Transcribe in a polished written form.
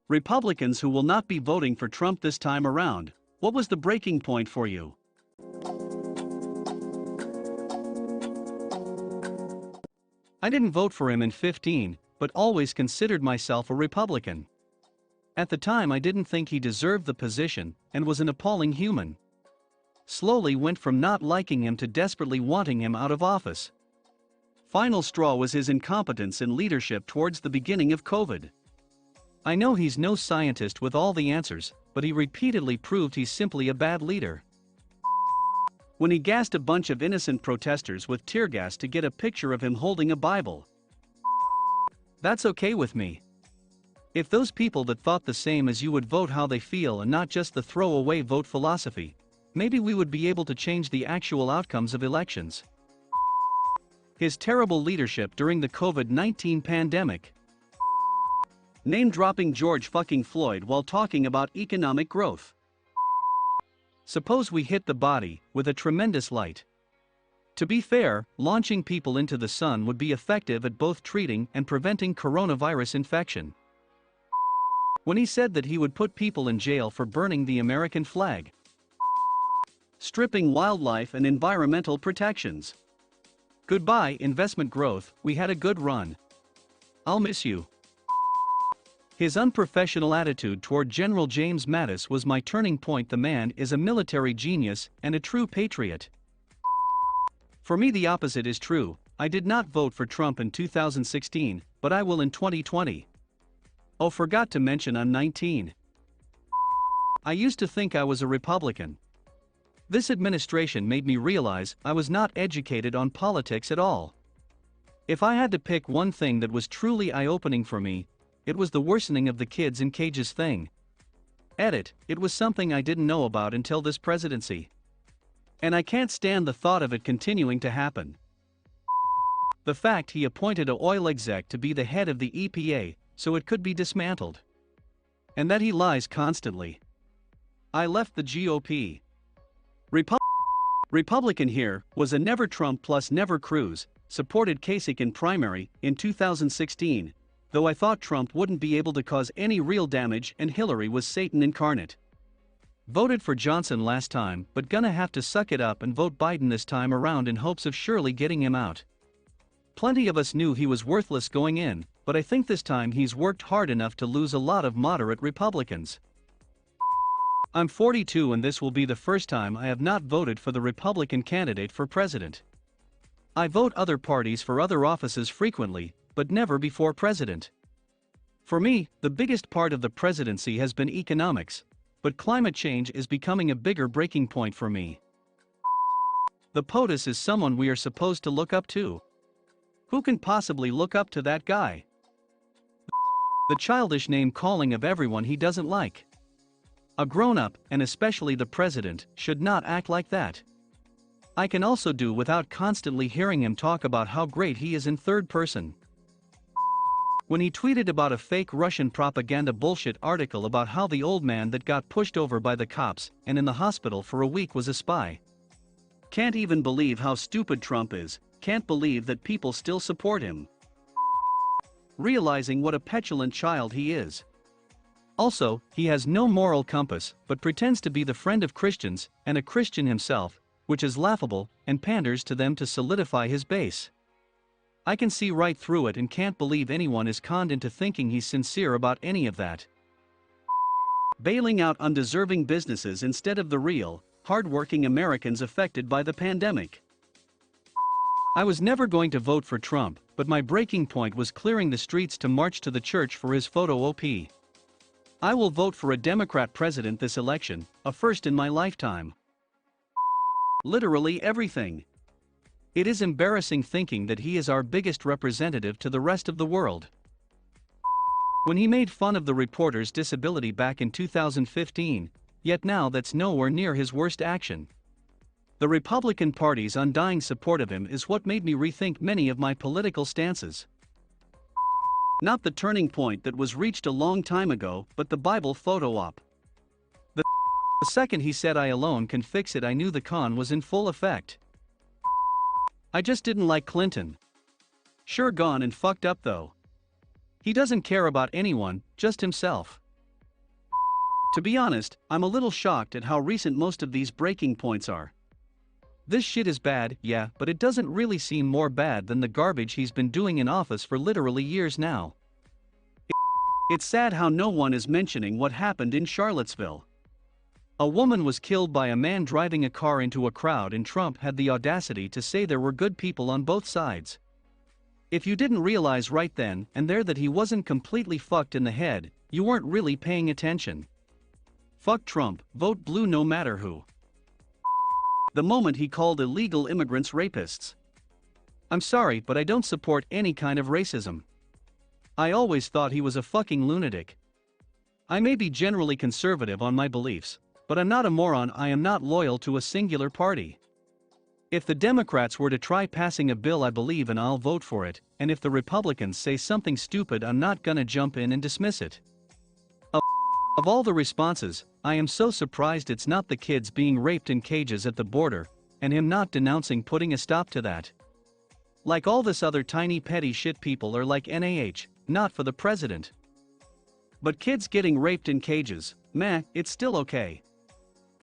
Republicans who will not be voting for Trump this time around. What was the breaking point for you? I didn't vote for him in 15, but always considered myself a Republican. At the time I didn't think he deserved the position and was an appalling human. Slowly went from not liking him to desperately wanting him out of office. Final straw was his incompetence in leadership towards the beginning of COVID. I know he's no scientist with all the answers, but he repeatedly proved he's simply a bad leader. When he gassed a bunch of innocent protesters with tear gas to get a picture of him holding a Bible. That's okay with me. If those people that thought the same as you would vote how they feel and not just the throwaway vote philosophy, maybe we would be able to change the actual outcomes of elections. His terrible leadership during the COVID-19 pandemic. Name-dropping George fucking Floyd while talking about economic growth. Suppose we hit the body with a tremendous light. To be fair, launching people into the sun would be effective at both treating and preventing coronavirus infection. When he said that he would put people in jail for burning the American flag, stripping wildlife and environmental protections. Goodbye, investment growth, we had a good run. I'll miss you. His unprofessional attitude toward General James Mattis was my turning point. The man is a military genius and a true patriot. For me, the opposite is true. I did not vote for Trump in 2016, but I will in 2020. Oh, forgot to mention I'm 19. I used to think I was a Republican. This administration made me realize I was not educated on politics at all. If I had to pick one thing that was truly eye-opening for me, it was the worsening of the kids in cages thing. Edit, it was something I didn't know about until this presidency. And I can't stand the thought of it continuing to happen. The fact he appointed a oil exec to be the head of the EPA, so it could be dismantled. And that he lies constantly. I left the GOP. Republican here was a never Trump plus never Cruz, supported Kasich in primary in 2016, though I thought Trump wouldn't be able to cause any real damage and Hillary was Satan incarnate. Voted for Johnson last time, but gonna have to suck it up and vote Biden this time around in hopes of surely getting him out. Plenty of us knew he was worthless going in, but I think this time he's worked hard enough to lose a lot of moderate Republicans. I'm 42 and this will be the first time I have not voted for the Republican candidate for president. I vote other parties for other offices frequently, but never before president. For me, the biggest part of the presidency has been economics, but climate change is becoming a bigger breaking point for me. The POTUS is someone we are supposed to look up to. Who can possibly look up to that guy? The childish name-calling of everyone he doesn't like. A grown-up, and especially the president, should not act like that. I can also do without constantly hearing him talk about how great he is in third person. When he tweeted about a fake Russian propaganda bullshit article about how the old man that got pushed over by the cops and in the hospital for a week was a spy. Can't even believe how stupid Trump is, can't believe that people still support him. Realizing what a petulant child he is. Also, he has no moral compass, but pretends to be the friend of Christians, and a Christian himself, which is laughable, and panders to them to solidify his base. I can see right through it and can't believe anyone is conned into thinking he's sincere about any of that. Bailing out undeserving businesses instead of the real, hard-working Americans affected by the pandemic. I was never going to vote for Trump, but my breaking point was clearing the streets to march to the church for his photo op. I will vote for a Democrat president this election, a first in my lifetime. Literally everything. It is embarrassing thinking that he is our biggest representative to the rest of the world. When he made fun of the reporter's disability back in 2015, yet now that's nowhere near his worst action. The Republican Party's undying support of him is what made me rethink many of my political stances. Not the turning point that was reached a long time ago, but the Bible photo op. The second he said I alone can fix it, I knew the con was in full effect. I just didn't like Clinton. Sure, gone and fucked up though. He doesn't care about anyone, just himself. To be honest, I'm a little shocked at how recent most of these breaking points are. This shit is bad, yeah, but it doesn't really seem more bad than the garbage he's been doing in office for literally years now. It's sad how no one is mentioning what happened in Charlottesville. A woman was killed by a man driving a car into a crowd, and Trump had the audacity to say there were good people on both sides. If you didn't realize right then and there that he wasn't completely fucked in the head, you weren't really paying attention. Fuck Trump, vote blue no matter who. The moment he called illegal immigrants rapists. I'm sorry, but I don't support any kind of racism. I always thought he was a fucking lunatic. I may be generally conservative on my beliefs, but I'm not a moron. I am not loyal to a singular party. If the Democrats were to try passing a bill I believe in, I'll vote for it, and if the Republicans say something stupid, I'm not gonna jump in and dismiss it. Of all the responses, I am so surprised it's not the kids being raped in cages at the border, and him not denouncing putting a stop to that. Like all this other tiny petty shit people are like NAH, not for the president. But kids getting raped in cages, meh, it's still okay.